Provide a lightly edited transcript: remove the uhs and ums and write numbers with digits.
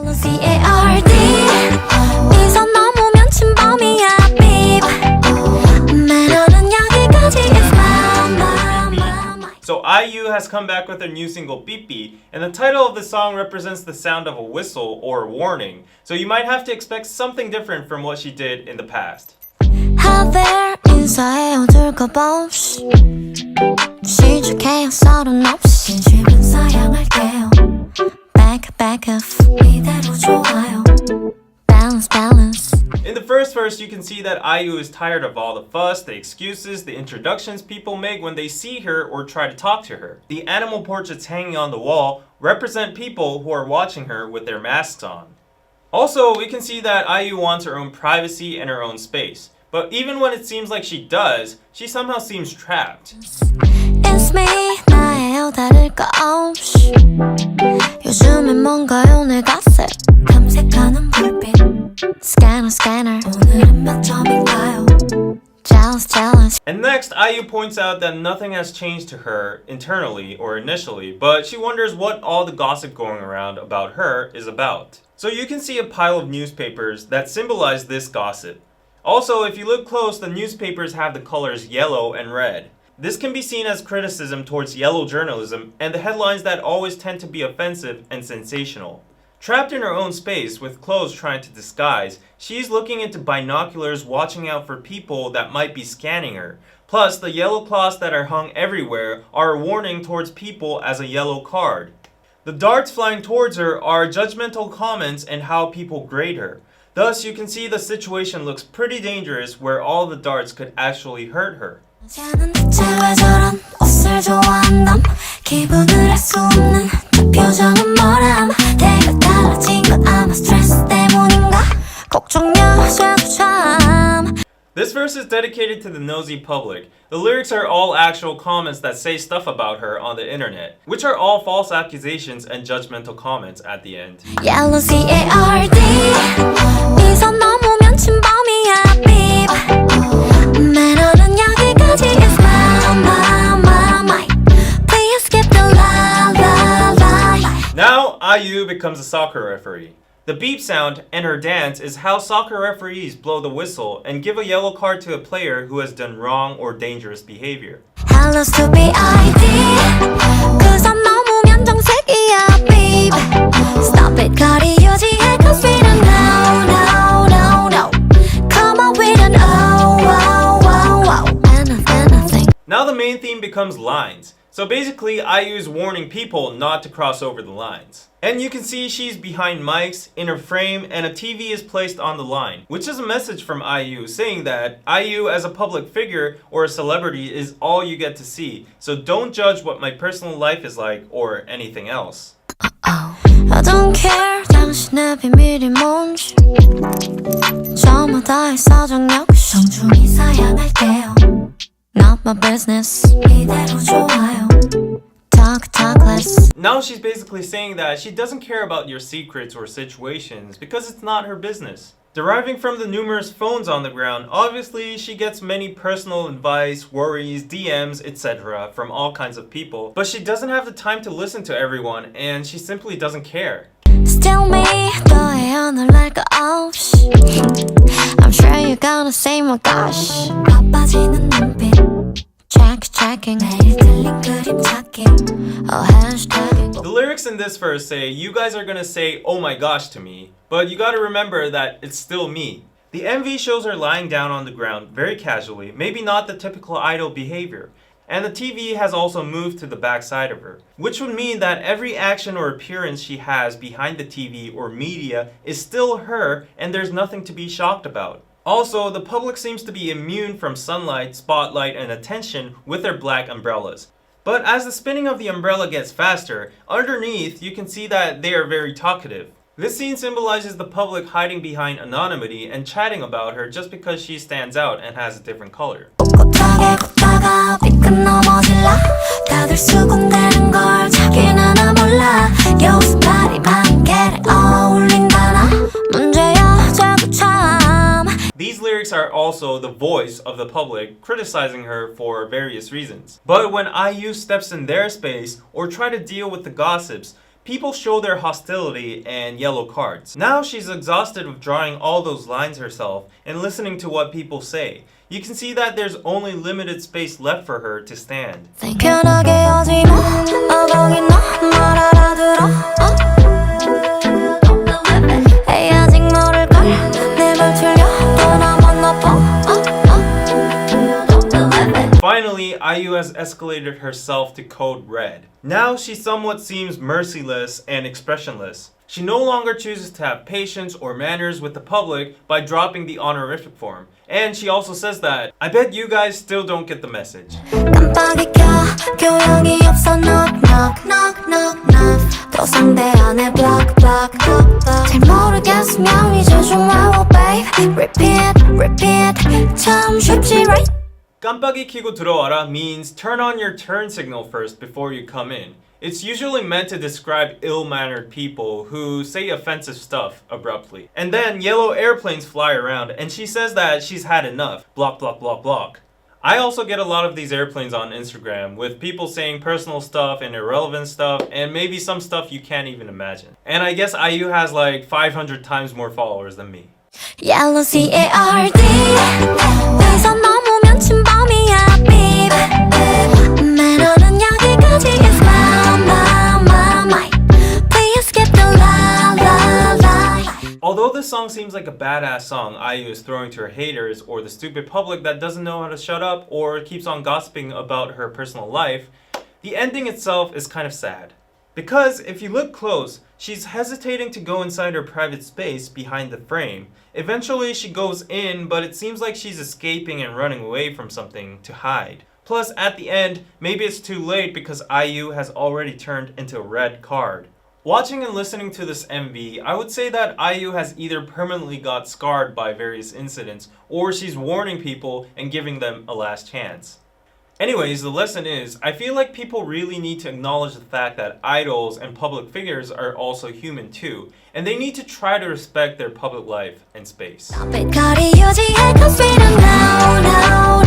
CARD 이선 넘으면 침범이야 Bbibbi 매너는 여기까지 is my. So IU has come back with their new single Bbibbi, and the title of the song represents the sound of a whistle or a warning, so you might have to expect something different from what she did in the past. Hi there 인사해 어둘까봐 없이 시작해요 서른 없이 진심은 사양할게요 Back off 이대로 좋아요 Balance In the first verse, you can see that IU is tired of all the fuss, the excuses, the introductions people make when they see her or try to talk to her. The animal portraits hanging on the wall represent people who are watching her with their masks on. Also, we can see that IU wants her own privacy and her own space. But even when it seems like she does, she somehow seems trapped. It's me 나예요 다를 거 없이 요즘엔 뭔가요 내 갓을 탐색하는 불빛 Scanner 오늘은 몇 점인가요 Jealous And next, IU points out that nothing has changed to her internally or initially, but she wonders what all the gossip going around about her is about. So you can see a pile of newspapers that symbolize this gossip. Also, if you look close, the newspapers have the colors yellow and red. This can be seen as criticism towards yellow journalism and the headlines that always tend to be offensive and sensational. Trapped in her own space with clothes trying to disguise, she's looking into binoculars watching out for people that might be scanning her. Plus, the yellow cloths that are hung everywhere are a warning towards people as a yellow card. The darts flying towards her are judgmental comments and how people grade her. Thus, you can see the situation looks pretty dangerous where all the darts could actually hurt her. 쟤는 대체 왜 저런 옷을 좋아한담 기분을 알 수 없는 저 표정은 뭐람 내가 달라진 건 아마 스트레스 때문인가 걱정여셔도 참. This verse is dedicated to the nosy public. The lyrics are all actual comments that say stuff about her on the internet, which are all false accusations and judgmental comments at the end. Yellow CARD 이선 넘으면 침범이야 Bbibbi 매너는 여기까지 is my. Please skip the la. Now IU becomes a soccer referee. The beep sound and her dance is how soccer referees blow the whistle and give a yellow card to a player who has done wrong or dangerous behavior. Hello to BID 그선 넘으면 정색이야 Bbibbi Stop it 거리 유지해 cause we don't know Come on we don't anything. Now the main theme becomes lines. So basically, IU is warning people not to cross over the lines. And you can see she's behind mics, in her frame, and a TV is placed on the line, which is a message from IU saying that IU as a public figure or a celebrity is all you get to see, so don't judge what my personal life is like or anything else. I don't care 당신의 비밀이 뭔지 저마다의 사정력 정중히 사양할게요 Not my business 이대로 좋아요 Talk less. Now she's basically saying that she doesn't care about your secrets or situations because it's not her business. Deriving from the numerous phones on the ground, obviously she gets many personal advice, worries, DMs, etc. from all kinds of people, but she doesn't have the time to listen to everyone and she simply doesn't care. Still me 너의 하늘날 거 없이 I'm sure you're gonna say my gosh 바빠지는 눈빛 Checking 매일 들린 그림 찾기 hashtagging. The lyrics in this verse say, you guys are gonna say oh my gosh to me, but you gotta remember that it's still me. The MV shows her lying down on the ground very casually, maybe not the typical idol behavior. And the TV has also moved to the back side of her, which would mean that every action or appearance she has behind the TV or media is still her and there's nothing to be shocked about. Also, the public seems to be immune from sunlight, spotlight, and attention with their black umbrellas. But as the spinning of the umbrella gets faster, underneath you can see that they are very talkative. This scene symbolizes the public hiding behind anonymity and chatting about her just because she stands out and has a different color. These lyrics are also the voice of the public criticizing her for various reasons. But when IU steps in their space or try to deal with the gossips, people show their hostility and yellow cards. Now she's exhausted of drawing all those lines herself and listening to what people say. You can see that there's only limited space left for her to stand. 편하게 하지 마. 거기 너 말 알아들어. 에이 아직 모를걸. 내발 틀려 또 나만 나빠. Finally, IU has escalated herself to code red. Now she somewhat seems merciless and expressionless. She no longer chooses to have patience or manners with the public by dropping the honorific form. And she also says that, I bet you guys still don't get the message. 깜빡이 켜 교양이 없어 knock knock knock knock knock 또 상대 안에 block block block block 잘 모르겠으면 이제 좀 와워 babe repeat repeat 참 쉽지 right. 깜빡이 켜고 들어와라 means turn on your turn signal first before you come in. It's usually meant to describe ill-mannered people who say offensive stuff abruptly. And then yellow airplanes fly around and she says that she's had enough. Block, block, block, block. I also get a lot of these airplanes on Instagram with people saying personal stuff and irrelevant stuff and maybe some stuff you can't even imagine. And I guess IU has like 500 times more followers than me. Yellow CARD 위선 넘으면 침범이야 beep 매너는 여기까지 is my please skip the la. Although this song seems like a badass song IU is throwing to her haters or the stupid public that doesn't know how to shut up or keeps on gossiping about her personal life, the ending itself is kind of sad. Because if you look close, she's hesitating to go inside her private space behind the frame. Eventually she goes in, but it seems like she's escaping and running away from something to hide. Plus, at the end, maybe it's too late because IU has already turned into a red card. Watching and listening to this MV, I would say that IU has either permanently got scarred by various incidents, or she's warning people and giving them a last chance. Anyways, the lesson is, I feel like people really need to acknowledge the fact that idols and public figures are also human too, and they need to try to respect their public life and space. 거리 유지해 cause we don't know